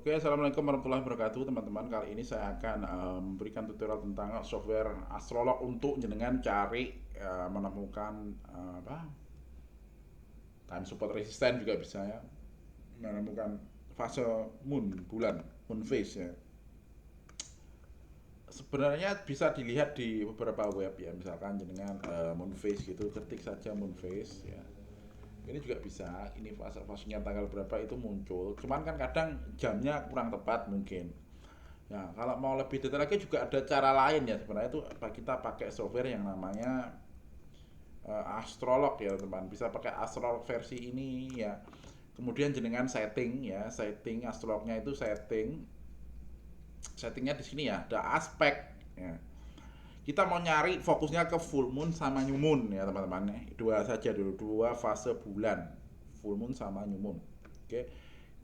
Oke, assalamualaikum warahmatullahi wabarakatuh, teman-teman. Kali ini saya akan memberikan tutorial tentang software astrolog untuk jenengan cari menemukan time support resisten juga bisa ya, menemukan fase moon bulan moon phase ya. Sebenarnya bisa dilihat di beberapa web ya, misalkan jenengan moon phase gitu, ketik saja moon phase ya. Ini juga bisa, ini fase-fasenya tanggal berapa itu muncul, cuman kan kadang jamnya kurang tepat mungkin. Ya, kalau mau lebih detail lagi juga ada cara lain ya, sebenarnya itu kita pakai software yang namanya Astrolog ya teman, bisa pakai Astrolog versi ini ya. Kemudian jenengan setting ya, setting astrolognya itu settingnya di sini ya, ada aspek ya. Kita mau nyari fokusnya ke full moon sama new moon ya teman-teman ya. Dua saja dulu, dua fase bulan, full moon sama new moon. Oke,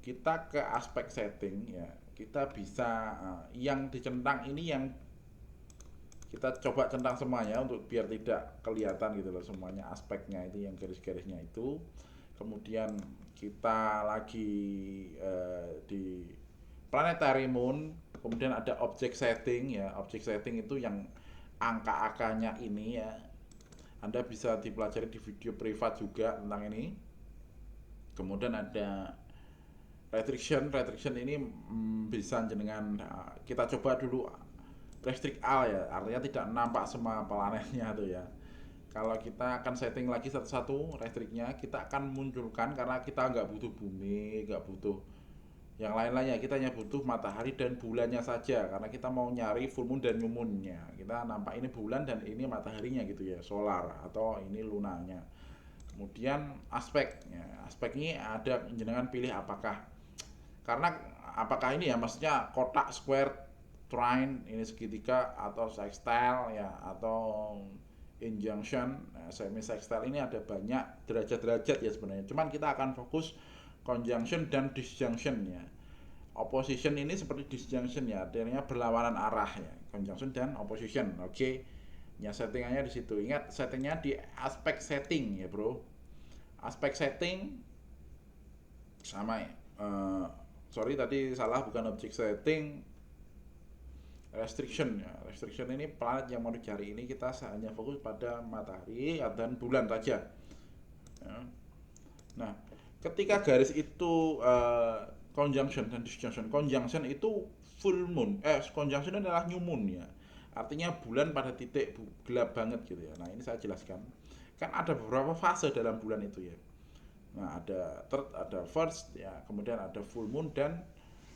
kita ke aspek setting ya. Kita bisa yang dicentang ini yang kita coba centang semuanya untuk biar tidak kelihatan gitu loh semuanya aspeknya itu yang garis-garisnya itu. Kemudian kita lagi di planetary moon, kemudian ada object setting ya. Object setting itu yang angka-angkanya ini ya. Anda bisa dipelajari di video privat juga tentang ini. Kemudian ada restriction ini bisa dengan kita coba dulu restrict all ya, artinya tidak nampak semua planetnya tuh ya. Kalau kita akan setting lagi satu-satu restriknya, kita akan munculkan karena kita nggak butuh bumi, nggak butuh yang lain-lainnya, kita hanya butuh matahari dan bulannya saja karena kita mau nyari full moon dan new moonnya. Kita nampak ini bulan dan ini mataharinya gitu ya, solar atau ini lunanya. Kemudian aspek ini ada jenengan pilih apakah, karena apakah ini ya maksudnya kotak, square, trine, ini segitiga atau sextile ya, atau injunction, semi sextile, ini ada banyak derajat-derajat ya sebenarnya. Cuman kita akan fokus conjunction dan disjunction ya. Opposition ini seperti disjunction ya, artinya berlawanan arah ya. Conjunction dan opposition. Oke. Ya settingannya di situ. Ingat settingnya di aspek setting ya, Bro. Aspek setting sama ya. Sorry tadi salah, bukan object setting, restriction ya. Restriction ini planet yang mau dicari ini kita hanya fokus pada matahari dan bulan saja ya. Nah, ketika garis itu conjunction dan disjunction, conjunction itu full moon, conjunction adalah new moon ya, artinya bulan pada titik gelap banget gitu ya. Nah ini saya jelaskan, kan ada beberapa fase dalam bulan itu ya. Nah ada third, ada first ya, kemudian ada full moon dan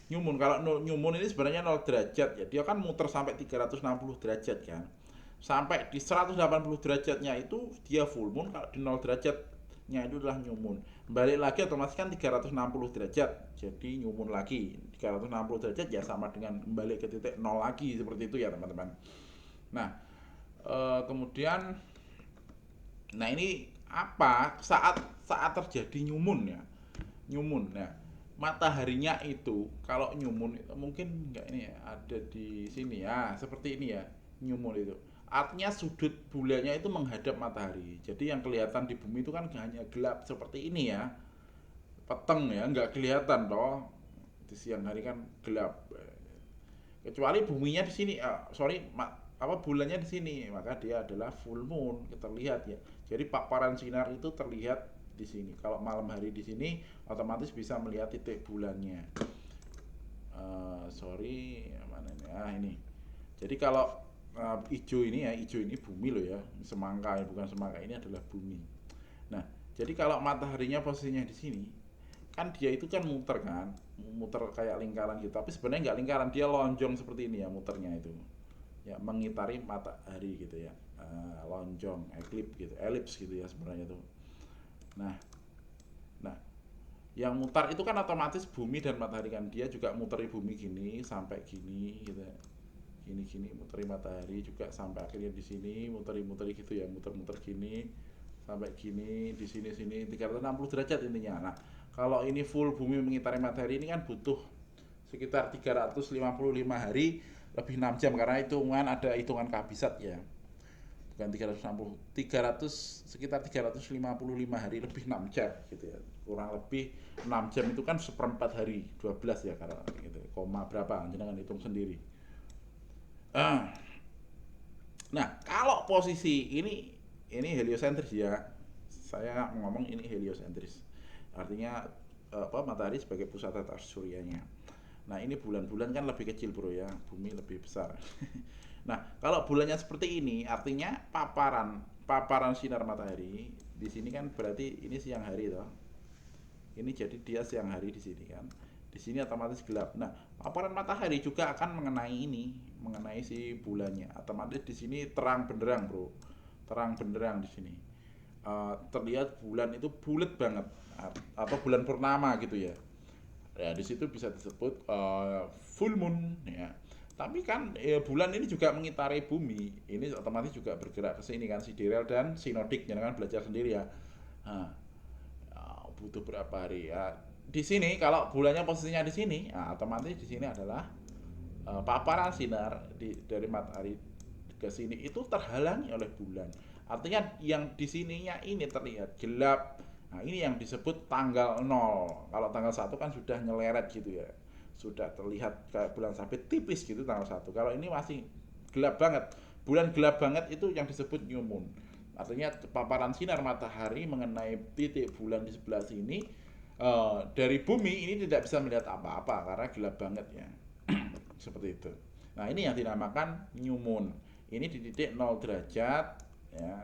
new moon. Kalau new moon ini sebenarnya 0 derajat ya, dia kan muter sampai 360 derajat kan. Sampai di 180 derajatnya itu dia full moon, kalau di 0 derajatnya itu adalah new moon. Balik lagi otomatis kan 360 derajat, jadi new moon lagi. 360 derajat ya sama dengan kembali ke titik 0 lagi, seperti itu ya teman-teman. Nah, kemudian nah ini apa saat saat terjadi new moon ya, new moon. Nah mataharinya itu kalau new moon itu mungkin nggak ini ya, ada di sini ya seperti ini ya, new moon itu artinya sudut bulannya itu menghadap matahari, jadi yang kelihatan di bumi itu kan hanya gelap seperti ini ya, peteng ya, nggak kelihatan toh di siang hari kan gelap, kecuali buminya di sini, apa bulannya di sini, maka dia adalah full moon, kita lihat ya. Jadi paparan sinar itu terlihat di sini. Kalau malam hari di sini otomatis bisa melihat titik bulannya. Sorry, mana ini? Ini. Jadi kalau hijau ini ya, hijau ini bumi loh ya, semangka ya, bukan semangka, ini adalah bumi. Nah, jadi kalau mataharinya posisinya di sini, kan dia itu kan muter kan, muter kayak lingkaran gitu. Tapi sebenarnya nggak lingkaran, dia lonjong seperti ini ya muternya itu. Ya, mengitari matahari gitu ya. Lonjong, elips gitu ya sebenarnya itu. Nah, nah, yang mutar itu kan otomatis bumi dan matahari kan, dia juga muteri bumi gini sampai gini gitu ya. Gini muteri matahari juga sampai akhirnya di sini muteri-muteri gitu ya, muter-muter gini sampai gini di sini 360 derajat intinya. Nah, kalau ini full bumi mengitari matahari ini kan butuh sekitar 355 hari lebih 6 jam karena hitungan ada hitungan kabisat ya. Bukan 360, 300, sekitar 355 hari lebih 6 jam gitu ya. Kurang lebih 6 jam itu kan seperempat hari, 12 ya karena gitu. koma berapa, jangan hitung sendiri. Ah, nah, kalau posisi ini heliosentris ya. Saya ngomong ini heliosentris. Artinya apa, matahari sebagai pusat tata suryanya. Nah, ini bulan-bulan kan lebih kecil, Bro ya. Bumi lebih besar. Nah, kalau bulannya seperti ini, artinya paparan paparan sinar matahari di sini kan berarti ini siang hari toh. Ini jadi dia siang hari di sini kan. Di sini otomatis gelap. Nah, paparan matahari juga akan mengenai ini, mengenai si bulannya. Otomatis di sini terang benderang, Bro. Terang benderang di sini. Terlihat bulan itu bulat banget, atau bulan purnama gitu ya. Ya, di situ bisa disebut full moon ya. Tapi kan bulan ini juga mengitari bumi. Ini otomatis juga bergerak ke sini kan, sidereal dan sinodik. Jangan kan belajar sendiri ya. Nah, butuh berapa hari ya. Di sini kalau bulannya posisinya di sini, nah, otomatis di sini adalah paparan sinar dari matahari ke sini itu terhalangi oleh bulan. Artinya yang di sininya ini terlihat gelap. Nah, ini yang disebut tanggal 0. Kalau tanggal 1 kan sudah nyeleret gitu ya. Sudah terlihat kayak bulan sabit tipis gitu tanggal 1. Kalau ini masih gelap banget. Bulan gelap banget itu yang disebut new moon. Artinya paparan sinar matahari mengenai titik bulan di sebelah sini, dari bumi ini tidak bisa melihat apa-apa karena gelap banget ya. Seperti itu. Nah, ini yang dinamakan new moon. Ini di titik 0 derajat ya.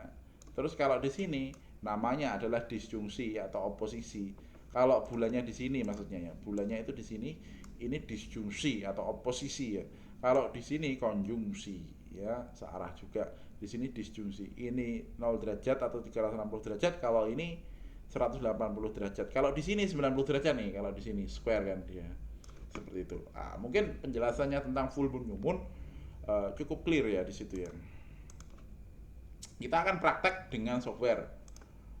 Terus kalau di sini namanya adalah disjungsi atau oposisi. Kalau bulannya di sini maksudnya ya, bulannya itu di sini, ini disjungsi atau oposisi ya. Kalau di sini konjungsi ya, searah juga. Di sini disjungsi. Ini 0 derajat atau 360 derajat, kalau ini 180 derajat. Kalau di sini 90 derajat nih, kalau di sini square kan dia. Seperti itu. Ah, mungkin penjelasannya tentang full moon new moon cukup clear ya di situ ya. Kita akan praktek dengan software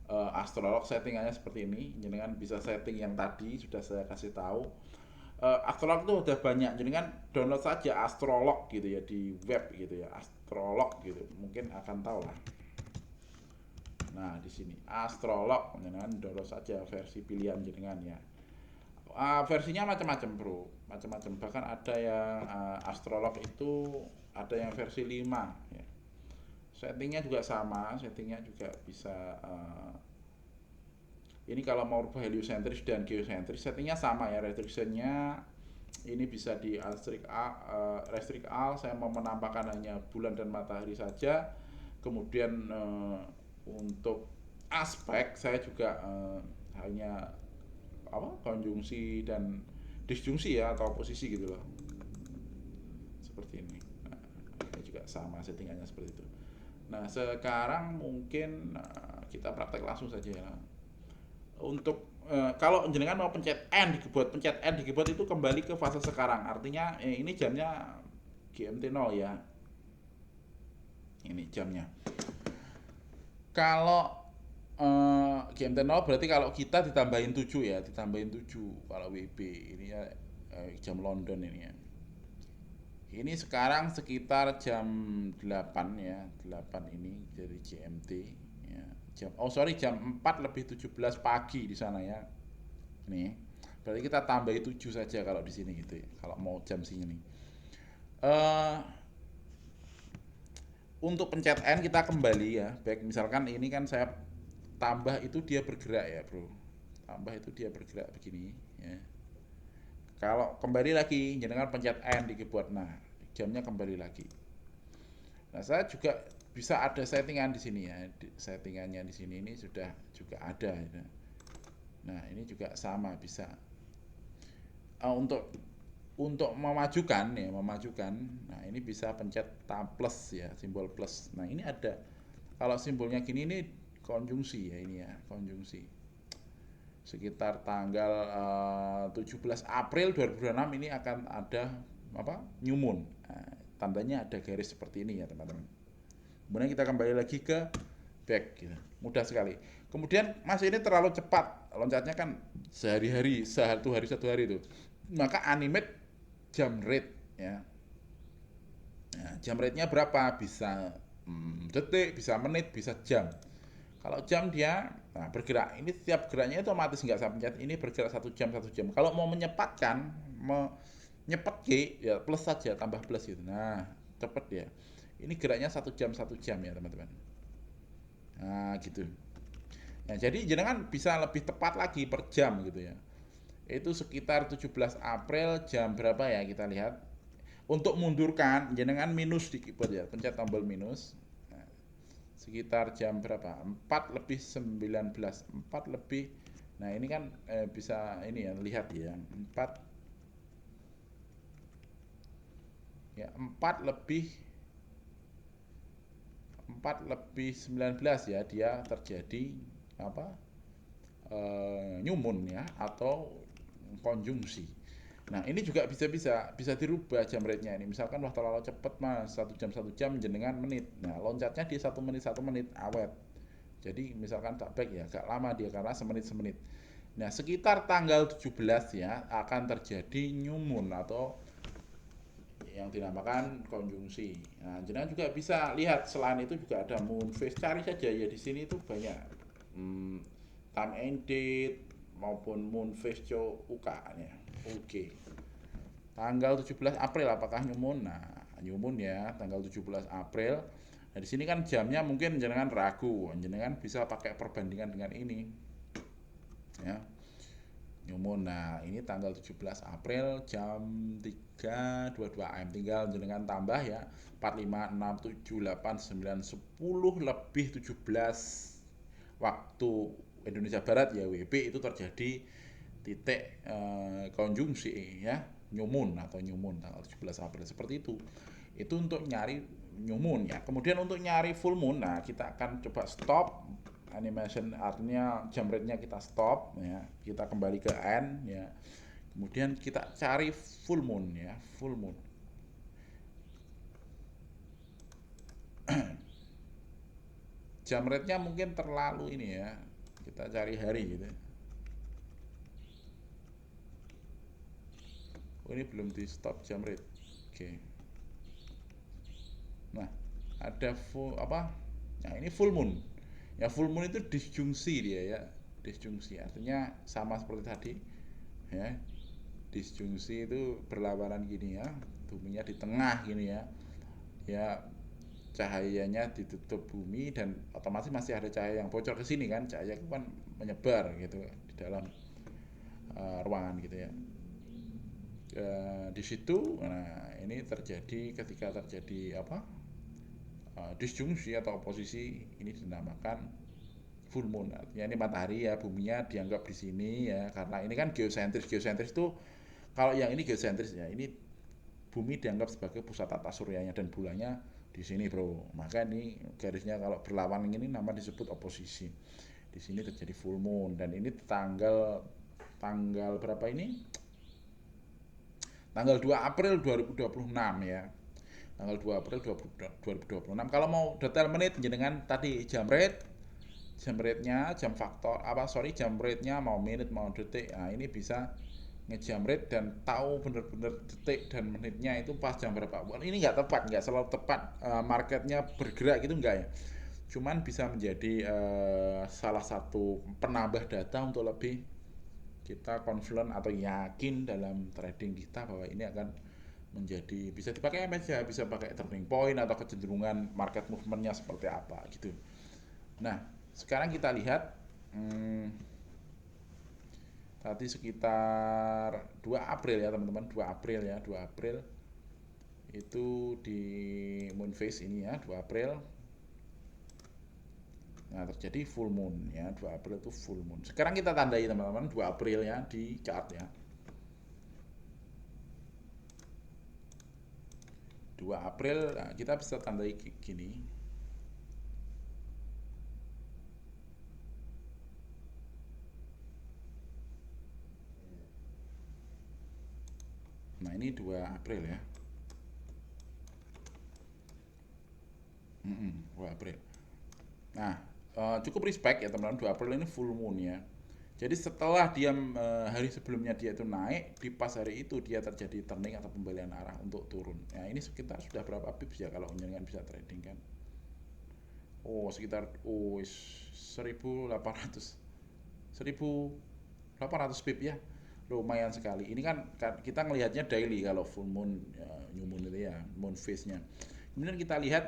Astrolog. Settingannya seperti ini. Jenengan bisa setting yang tadi sudah saya kasih tahu. Astrolog itu udah banyak, jenengan download saja Astrolog gitu ya di web gitu ya, Astrolog gitu, mungkin akan tahu lah. Nah, di sini Astrolog, jenengan download saja versi pilihan jenengan ya. Versinya macam-macam, Bro, macam-macam. Bahkan ada yang Astrolog itu ada yang versi 5 ya. Settingnya juga sama, settingnya juga bisa ini kalau mau rubah heliosentris dan geosentris settingnya sama ya. Restrictionnya ini bisa di restrict all. Saya mau menampakkan hanya bulan dan matahari saja. Kemudian untuk aspek saya juga hanya konjungsi dan disjungsi ya, atau posisi gitu loh, seperti ini. Nah, ini juga sama settingannya seperti itu. Nah, sekarang mungkin kita praktek langsung saja ya. Untuk kalau jenengan mau pencet N di keyboard itu kembali ke fase sekarang. Artinya ini jamnya GMT 0 ya. Ini jamnya. Kalau GMT 0 berarti kalau kita ditambahin 7 ya, ditambahin 7 kalau WB. Ini ya jam London ini ya. Ini sekarang sekitar jam 8 ya, 8 ini dari GMT ya. Jam 4 lebih 17 pagi di sana ya. Nih. Berarti kita tambahin 7 saja kalau di sini gitu ya. Kalau mau jam sini. Untuk pencet N kita kembali ya. Baik, misalkan ini kan saya tambah itu dia bergerak ya, Bro. Tambah itu dia bergerak begini ya. Kalau kembali lagi jenengan pencet N di keyboard. Nah, jamnya kembali lagi. Nah, saya juga bisa ada settingan di sini ya. Settingannya di sini ini sudah juga ada ya. Nah, ini juga sama bisa. Untuk memajukan ya, memajukan. Nah, ini bisa pencet tab plus ya, simbol plus. Nah, ini ada. Kalau simbolnya gini ini konjungsi ya, ini ya, konjungsi. Sekitar tanggal 17 April 2026 ini akan ada new moon. Nah, tandanya ada garis seperti ini ya, teman-teman. Kemudian kita kembali lagi ke back gitu. Mudah sekali. Kemudian Mas ini terlalu cepat. Loncatnya kan sehari-hari, satu hari itu. Maka animate jam rate ya. Nah, jam rate-nya berapa? Bisa detik, bisa menit, bisa jam. Kalau jam dia bergerak, ini setiap geraknya itu otomatis nggak saya pencet, ini bergerak 1 jam 1 jam. Kalau mau menyempatkan nyepet Ki, ya plus saja, tambah plus gitu. Nah, cepet ya. Ini geraknya 1 jam ya teman-teman. Nah, gitu. Nah, jadi jenengan bisa lebih tepat lagi per jam gitu ya. Itu sekitar 17 April jam berapa ya kita lihat. Untuk mundurkan jenengan minus di keyboard ya, pencet tombol minus. Nah, sekitar jam berapa? 4 lebih 19, 4 lebih. Nah, ini kan bisa ini ya, lihat ya. 4 ya, 4 lebih 19 ya, dia terjadi apa? Nyumun ya, atau konjungsi. Nah, ini juga bisa dirubah jam rate-nya ini. Misalkan wah terlalu cepet mas, 1 jam jenengan menit. Nah, loncatnya di 1 menit awet. Jadi misalkan tak baik ya, agak lama dia karena semenit. Nah, sekitar tanggal 17 ya akan terjadi nyumun atau yang dinamakan konjungsi. Nah, jenengan juga bisa lihat selain itu juga ada moon phase. Cari saja ya di sini itu banyak time and date maupun moon phase UK ya. Oke. Tanggal 17 April apakah nyumun? Nah, nyumun ya tanggal 17 April. Nah, di sini kan jamnya mungkin jenengan ragu. Jenengan bisa pakai perbandingan dengan ini. Ya. Nyumun. Nah, ini tanggal 17 April jam 3.22 AM. Tinggal jenengan tambah ya. 4, 5, 6, 7, 8, 9, 10 lebih 17 waktu Indonesia Barat ya WIB itu terjadi titik konjungsi ya, nyumun atau nyumun tanggal 17 April seperti itu untuk nyari nyumun ya. Kemudian untuk nyari full moon, nah kita akan coba stop animation, artinya jam rate-nya kita stop ya, kita kembali ke N ya, kemudian kita cari full moon ya, full moon. Jam rate-nya mungkin terlalu ini ya, kita cari hari gitu. Oh, ini belum di stop jam rate. Oke. Nah, ada full apa? Nah, ini full moon. Ya full moon itu disjungsi dia ya. Disjungsi artinya sama seperti tadi ya. Disjungsi itu berlawanan gini ya. Buminya di tengah gini ya. Ya cahayanya ditutup bumi dan otomatis masih ada cahaya yang bocor ke sini kan. Cahaya itu kan menyebar gitu di dalam ruangan gitu ya. Di situ nah ini terjadi ketika terjadi apa? Disjungsi atau oposisi ini dinamakan full moon. Artinya ini matahari ya, buminya dianggap di sini ya, karena ini kan geosentris. Geosentris itu kalau yang ini geosentris ya, ini bumi dianggap sebagai pusat tata suryanya dan bulannya di sini bro. Maka ini garisnya kalau berlawanan ini nama disebut oposisi. Di sini terjadi full moon dan ini tanggal berapa ini? Tanggal 2 April 2026 ya. Tanggal 2 April 2026. Kalau mau detail menit jenengan tadi jam rate-nya, jam faktor apa sorry jam rate-nya mau menit mau detik. Nah, ini bisa ngejam rate dan tahu bener-bener detik dan menitnya itu pas jam berapa. Ini nggak tepat, nggak selalu tepat marketnya bergerak gitu nggak ya. Cuman bisa menjadi salah satu penambah data untuk lebih kita confident atau yakin dalam trading kita bahwa ini akan menjadi bisa dipakai aja, bisa pakai turning point atau kecenderungan market movementnya seperti apa gitu. Nah, sekarang kita lihat tadi sekitar 2 April ya teman-teman, 2 April ya, 2 April itu di moon phase ini ya, 2 April. Nah, terjadi full moon ya, 2 April itu full moon. Sekarang kita tandai teman-teman 2 April ya di chart ya. 2 April nah, kita bisa tandai gini. Nah, ini 2 April ya. 2 April. Nah, cukup respect ya teman-teman, 2 April ini full moon ya. Jadi setelah dia hari sebelumnya dia itu naik, di pas hari itu dia terjadi turning atau pembalian arah untuk turun. Nah, ini sekitar sudah berapa pips ya kalau jenengan bisa trading kan? Oh, sekitar 1800 1800 pip ya. lumayan sekali. Ini kan kita ngelihatnya daily kalau full moon ya, new moon itu ya, moon phase-nya. Kemudian kita lihat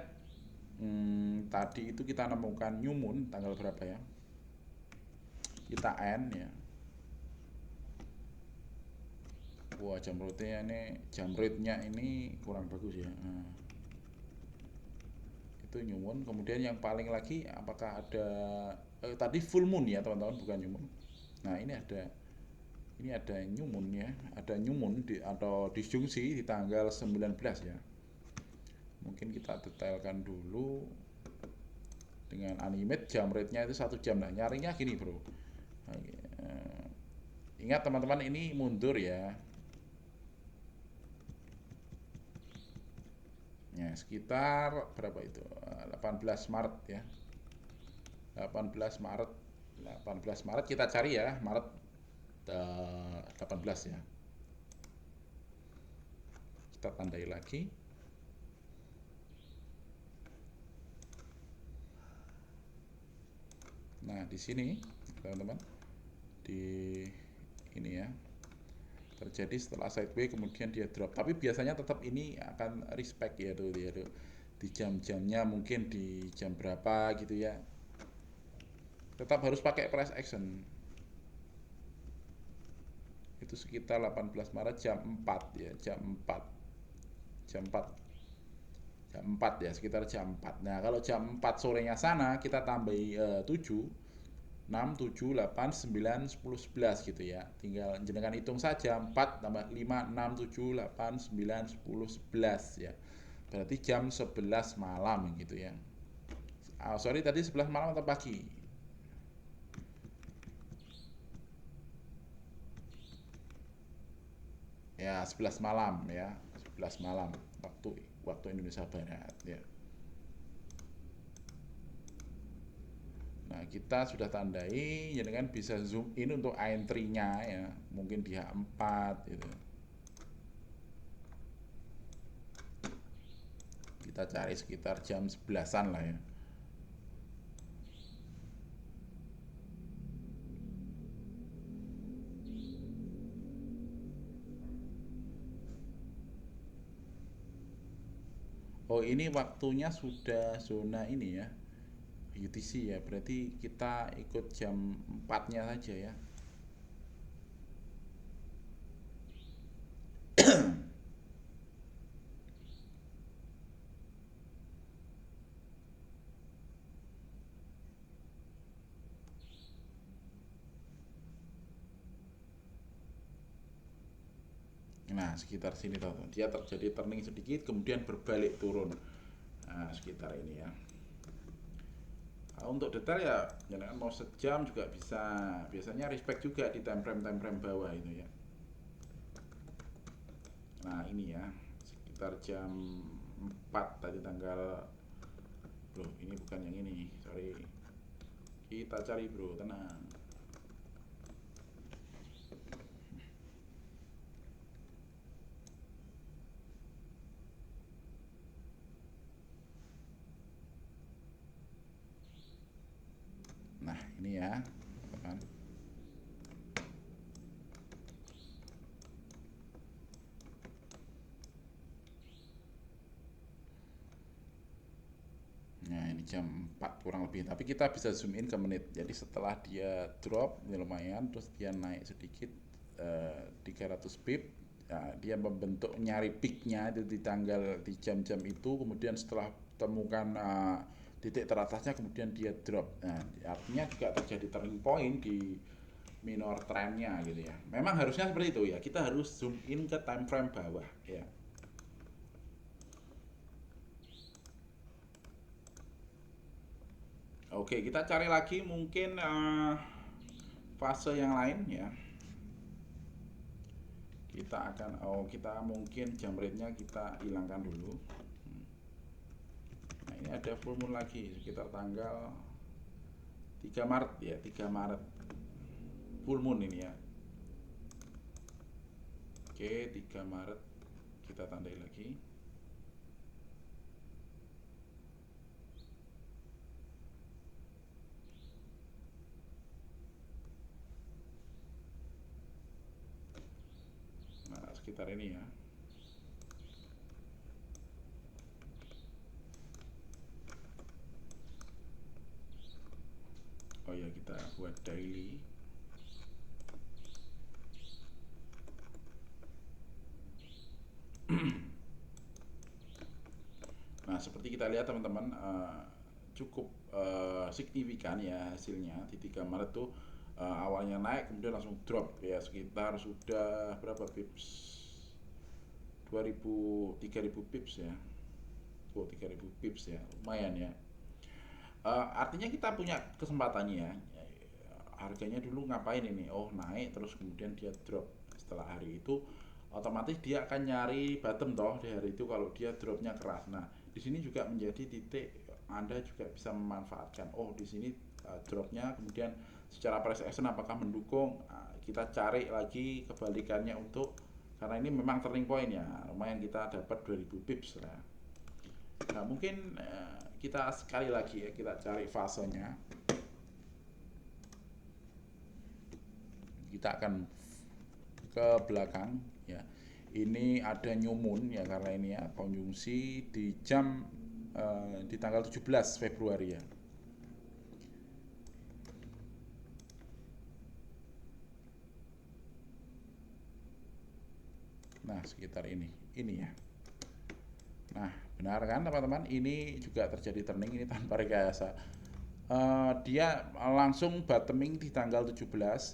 tadi itu kita nemukan new moon tanggal berapa ya? Kita N ya. Wah, jam rate-nya ini kurang bagus ya. Nah, itu new moon. Kemudian yang paling lagi apakah ada tadi full moon ya, teman-teman, bukan new moon. Nah, ini ada new moon ya, ada new moon atau disjungsi di tanggal 19 ya. Mungkin kita detailkan dulu dengan animate jam rate-nya itu 1 jam. Nah, nyarinya gini, Bro. Ingat teman-teman, ini mundur ya. Ya, sekitar berapa itu? 18 Maret ya. 18 Maret. 18 Maret kita cari ya, Maret 18 ya. Kita tandai lagi. Nah, di sini teman-teman, di ini ya, terjadi setelah sideway kemudian dia drop, tapi biasanya tetap ini akan respect ya tuh dia tuh di jam-jamnya, mungkin di jam berapa gitu ya, tetap harus pakai price action. Itu sekitar 18 Maret jam 4 ya, jam 4 jam 4 jam 4 ya, sekitar jam 4. Nah, kalau jam 4 sorenya sana kita tambahi 7 6, 7, 8, 9, 10, 11 gitu ya. Tinggal jenengan hitung saja, 4 tambah 5, 6, 7, 8, 9, 10, 11 ya. Berarti jam 11 malam gitu ya. Sorry, tadi 11 malam atau pagi? Ya, 11 malam ya. 11 malam waktu waktu Indonesia Barat ya. Nah, kita sudah tandai, jadi kan bisa zoom in untuk entry-nya ya, mungkin di H4 gitu. Kita cari sekitar jam 11-an lah ya. Oh, ini waktunya sudah zona ini ya, UTC ya. Berarti kita ikut jam 4-nya saja ya. Nah, sekitar sini tuh. Dia terjadi turning sedikit kemudian berbalik turun. Nah, sekitar ini ya. Nah, untuk detail ya, jangan mau sejam juga bisa. Biasanya respect juga di time frame bawah itu ya. Nah, ini ya, sekitar jam 4 tadi tanggal. Bro, ini bukan yang ini, sorry. Kita cari bro, tenang. Nah, ini ya, teman. Nah, ini jam 4 kurang lebih. Tapi kita bisa zoom in ke menit. Jadi setelah dia drop, ini lumayan, terus dia naik sedikit 300 pip. Nah, dia membentuk nyari peaknya itu di tanggal di jam-jam itu. Kemudian setelah temukan titik teratasnya, kemudian dia drop. Nah, artinya juga terjadi turning point di minor trendnya gitu ya. Memang harusnya seperti itu ya. Kita harus zoom in ke time frame bawah ya. Oke, kita cari lagi mungkin fase yang lain ya. Kita mungkin jam rate-nya kita hilangkan dulu. Nah, ini ada full moon lagi sekitar tanggal 3 Maret ya, 3 Maret. Full moon ini ya. Oke, 3 Maret kita tandai lagi. sekitar ini ya. Oh ya, kita buat daily. Nah, seperti kita lihat teman-teman, cukup signifikan ya hasilnya di 3 Maret tuh, awalnya naik kemudian langsung drop ya, sekitar sudah berapa pips, 2000 3000 pips ya. Oh, 3000 pips ya, lumayan ya. Artinya kita punya kesempatannya ya. Harganya dulu ngapain ini? Oh, naik terus kemudian dia drop. Setelah hari itu otomatis dia akan nyari bottom toh di hari itu kalau dia dropnya keras. Nah, di sini juga menjadi titik Anda juga bisa memanfaatkan. Oh, di sini dropnya kemudian secara price action apakah mendukung? Kita cari lagi kebalikannya untuk, karena ini memang turning point ya. Lumayan kita dapat 2000 pips lah. Nah, mungkin kita sekali lagi ya, kita cari fasenya. Kita akan ke belakang ya. Ini ada new moon ya, karena ini ya konjungsi di jam di tanggal 17 Februari ya. Nah, sekitar ini ya. Nah, benar kan teman-teman? Ini juga terjadi turning ini tanpa rekayasa. Dia langsung bottoming di tanggal 17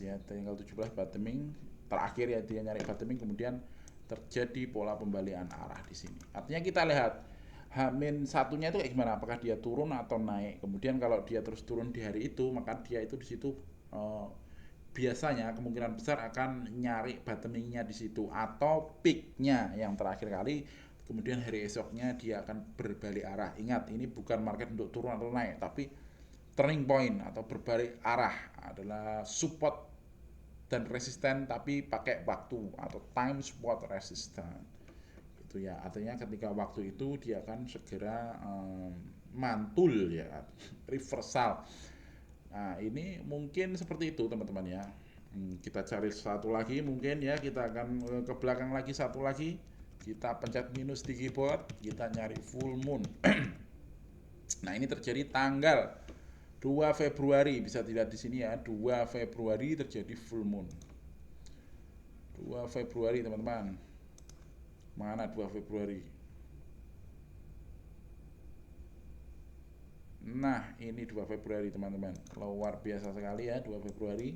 ya, tanggal 17 bottoming terakhir ya, dia nyari bottoming kemudian terjadi pola pembalikan arah di sini. Artinya kita lihat H- satunya itu kayak gimana, apakah dia turun atau naik. Kemudian kalau dia terus turun di hari itu, maka dia itu di situ biasanya kemungkinan besar akan nyari bottomingnya di situ atau peaknya yang terakhir kali, kemudian hari esoknya dia akan berbalik arah. Ingat, ini bukan market untuk turun atau naik, tapi turning point atau berbalik arah, adalah support dan resisten tapi pakai waktu atau time support resistance itu ya. Artinya ketika waktu itu dia akan segera mantul ya, reversal. Nah, ini mungkin seperti itu teman-teman ya. Kita cari satu lagi mungkin ya, kita akan ke belakang lagi, satu lagi kita pencet minus di keyboard, kita nyari full moon. Nah, ini terjadi tanggal 2 Februari, bisa dilihat di sini ya, 2 Februari terjadi full moon. 2 Februari teman-teman. Mana 2 Februari? Nah, ini 2 Februari teman-teman. Luar biasa sekali ya 2 Februari.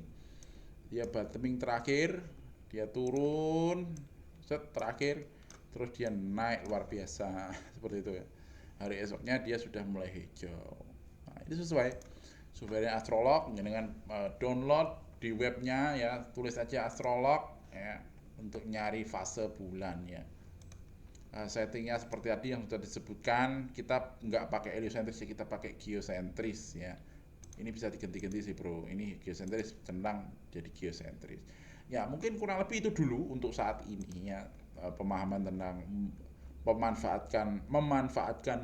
Dia bottoming terakhir, dia turun, set terakhir, terus dia naik luar biasa seperti itu ya. Hari esoknya dia sudah mulai hijau. Nah, ini sesuai dengan Astrolog, dengan download di webnya ya, tulis aja Astrolog ya untuk nyari fase bulan ya. Settingnya seperti tadi yang sudah disebutkan, kita nggak pakai heliosentris ya, kita pakai geosentris ya. Ini bisa diganti-ganti sih bro, ini geosentris centang jadi geosentris ya. Mungkin kurang lebih itu dulu untuk saat ini ya, pemahaman tentang memanfaatkan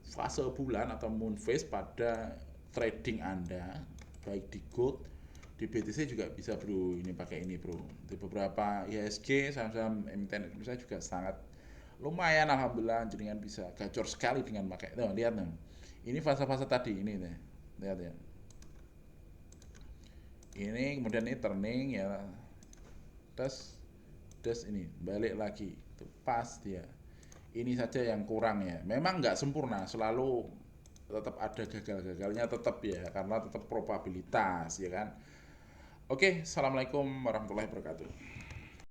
fase bulan atau moon phase pada trading Anda, baik di gold, di BTC juga bisa bro. Ini pakai ini bro, di beberapa IHSG saham-saham emiten Indonesia juga sangat lumayan, alhamdulillah jenengan bisa gacor sekali dengan pakai. Tuh, lihat nih, ini fase-fase tadi ini nih, lihat ya, ini kemudian ini turning ya, terus ini balik lagi tuh, pas dia. Ini saja yang kurang ya, memang nggak sempurna, selalu tetap ada gagal-gagalnya tetap ya, karena tetap probabilitas ya kan. Oke, assalamualaikum warahmatullahi wabarakatuh.